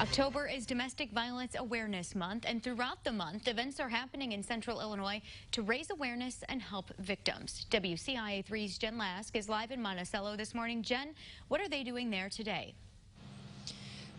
October is Domestic Violence Awareness Month, and throughout the month, events are happening in Central Illinois to raise awareness and help victims. WCIA 3's Jen Lask is live in Monticello this morning. Jen, what are they doing there today?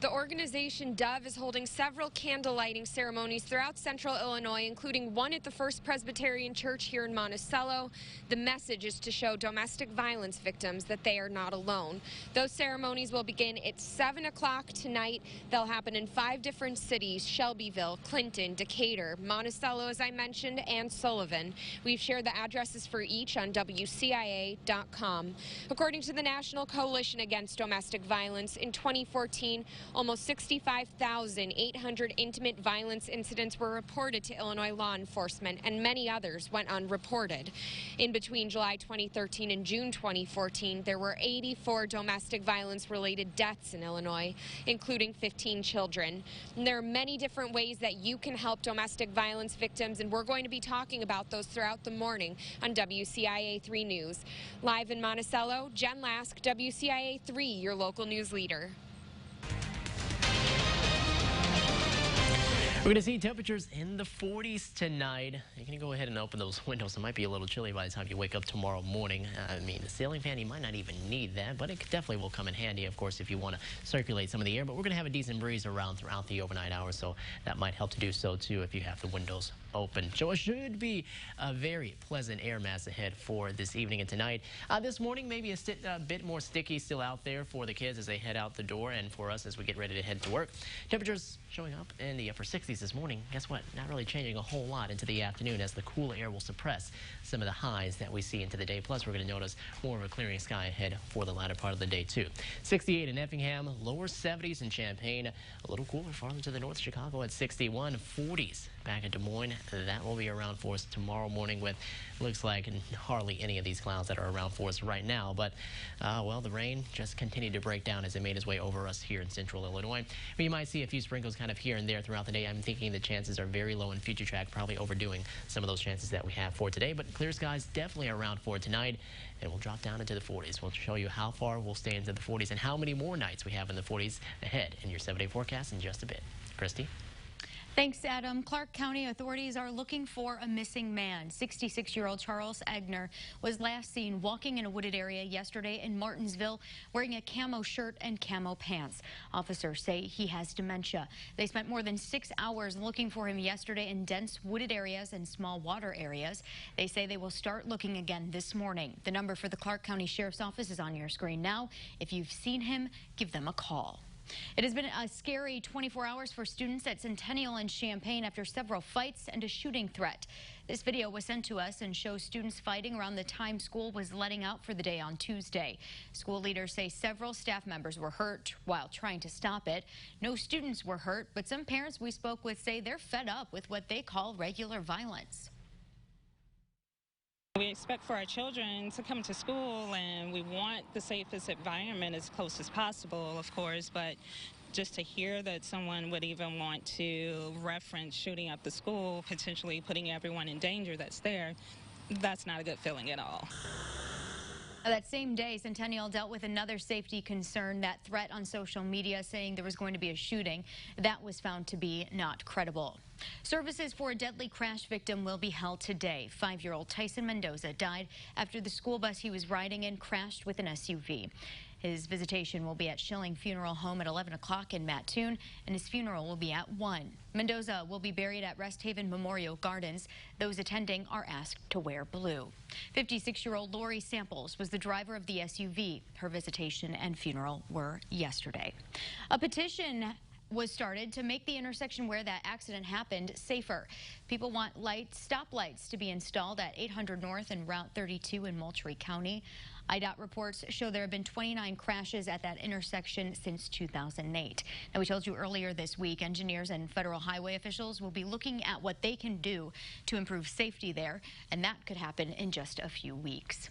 The organization Dove is holding several candle lighting ceremonies throughout Central Illinois, including one at the First Presbyterian Church here in Monticello. The message is to show domestic violence victims that they are not alone. Those ceremonies will begin at 7 o'clock tonight. They'll happen in 5 different cities: Shelbyville, Clinton, Decatur, Monticello, as I mentioned, and Sullivan. We've shared the addresses for each on WCIA.com. According to the National Coalition Against Domestic Violence, in 2014, almost 65,800 intimate violence incidents were reported to Illinois law enforcement, and many others went unreported. In between July 2013 and June 2014, there were 84 domestic violence-related deaths in Illinois, including 15 children. And there are many different ways that you can help domestic violence victims, and we're going to be talking about those throughout the morning on WCIA 3 News. Live in Monticello, Jen Lask, WCIA 3, your local news leader. We're going to see temperatures in the 40s tonight. You're going to go ahead and open those windows. It might be a little chilly by the time you wake up tomorrow morning. I mean, the ceiling fan, you might not even need that, but it definitely will come in handy, of course, if you want to circulate some of the air. But we're going to have a decent breeze around throughout the overnight hours, so that might help to do so, too, if you have the windows open. So it should be a very pleasant air mass ahead for this evening and tonight. This morning, maybe a bit more sticky still out there for the kids as they head out the door, and for us as we get ready to head to work. Temperatures showing up in the upper 60s this morning. Guess what? Not really changing a whole lot into the afternoon, as the cool air will suppress some of the highs that we see into the day. Plus, we're going to notice more of a clearing sky ahead for the latter part of the day, too. 68 in Effingham, lower 70s in Champaign, a little cooler farther to the north. Chicago at 61, 40s back in Des Moines. That will be around for us tomorrow morning, with looks like hardly any of these clouds that are around for us right now. But, well, the rain just continued to break down as it made its way over us here in Central Illinois. We might see a few sprinkles kind of here and there throughout the day. I'm thinking the chances are very low in future track, probably overdoing some of those chances that we have for today. But clear skies definitely around for tonight, and we'll drop down into the 40s. We'll show you how far we'll stay into the 40s and how many more nights we have in the 40s ahead in your 7-day forecast in just a bit. Christy? Thanks, Adam. Clark County authorities are looking for a missing man. 66-year-old Charles Egner was last seen walking in a wooded area yesterday in Martinsville wearing a camo shirt and camo pants. Officers say he has dementia. They spent more than 6 hours looking for him yesterday in dense wooded areas and small water areas. They say they will start looking again this morning. The number for the Clark County Sheriff's Office is on your screen now. If you've seen him, give them a call. It has been a scary 24 hours for students at Centennial and Champaign after several fights and a shooting threat. This video was sent to us and shows students fighting around the time school was letting out for the day on Tuesday. School leaders say several staff members were hurt while trying to stop it. No students were hurt, but some parents we spoke with say they're fed up with what they call regular violence. We expect for our children to come to school, and we want the safest environment as close as possible, of course, but just to hear that someone would even want to reference shooting up the school, potentially putting everyone in danger that's there, that's not a good feeling at all. That same day, Centennial dealt with another safety concern, that threat on social media saying there was going to be a shooting. That was found to be not credible. Services for a deadly crash victim will be held today. 5-year-old Tyson Mendoza died after the school bus he was riding in crashed with an SUV. His visitation will be at Schilling Funeral Home at 11 o'clock in Mattoon, and his funeral will be at 1. Mendoza will be buried at Rest Haven Memorial Gardens. Those attending are asked to wear blue. 56-year-old Lori Samples was the driver of the SUV. Her visitation and funeral were yesterday. A petition was started to make the intersection where that accident happened safer. People want stoplights to be installed at 800 North and Route 32 in Moultrie County. IDOT reports show there have been 29 crashes at that intersection since 2008. Now, we told you earlier this week, engineers and federal highway officials will be looking at what they can do to improve safety there, and that could happen in just a few weeks.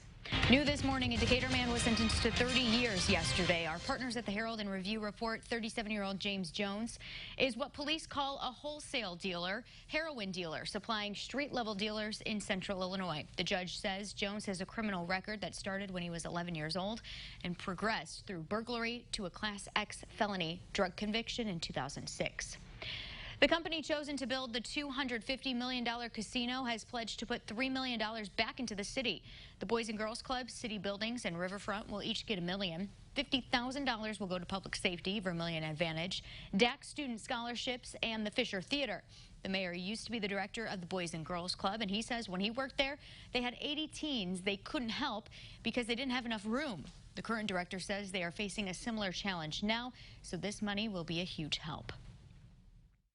New this morning, a Decatur man was sentenced to 30 years yesterday. Our partners at the Herald and Review report 37-year-old James Jones is what police call a wholesale dealer, heroin dealer, supplying street-level dealers in central Illinois. The judge says Jones has a criminal record that started when he was 11 years old and progressed through burglary to a Class X felony drug conviction in 2006. The company chosen to build the $250 million casino has pledged to put $3 million back into the city. The Boys and Girls Club, city buildings, and Riverfront will each get $1 million. $50,000 will go to public safety, Vermilion Advantage, DAC student scholarships, and the Fisher Theater. The mayor used to be the director of the Boys and Girls Club, and he says when he worked there, they had 80 teens they couldn't help because they didn't have enough room. The current director says they are facing a similar challenge now, so this money will be a huge help.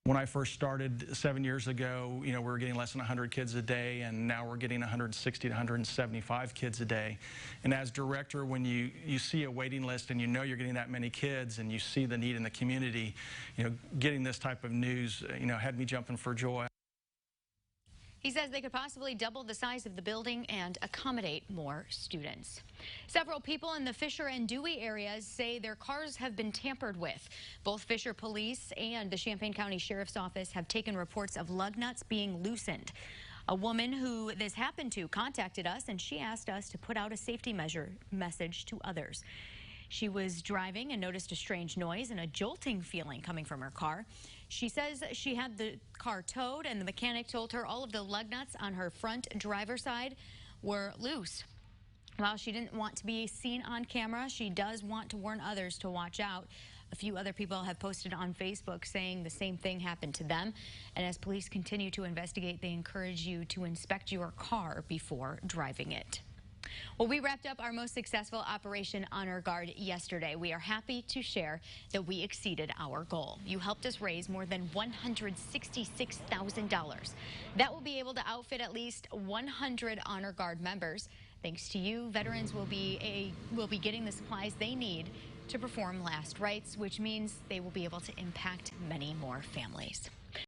When I first started 7 years ago, we were getting less than 100 kids a day, and now we're getting 160 to 175 kids a day. And as director, when you see a waiting list and you know you're getting that many kids and you see the need in the community, getting this type of news, had me jumping for joy. He says they could possibly double the size of the building and accommodate more students. Several people in the Fisher and Dewey areas say their cars have been tampered with. Both Fisher Police and the Champaign County Sheriff's Office have taken reports of lug nuts being loosened. A woman who this happened to contacted us, and she asked us to put out a safety message to others. She was driving and noticed a strange noise and a jolting feeling coming from her car. She says she had the car towed, and the mechanic told her all of the lug nuts on her front driver's side were loose. While she didn't want to be seen on camera, she does want to warn others to watch out. A few other people have posted on Facebook saying the same thing happened to them. And as police continue to investigate, they encourage you to inspect your car before driving it. Well, we wrapped up our most successful Operation Honor Guard yesterday. We are happy to share that we exceeded our goal. You helped us raise more than $166,000. That will be able to outfit at least 100 Honor Guard members. Thanks to you, veterans will be getting the supplies they need to perform last rites, which means they will be able to impact many more families.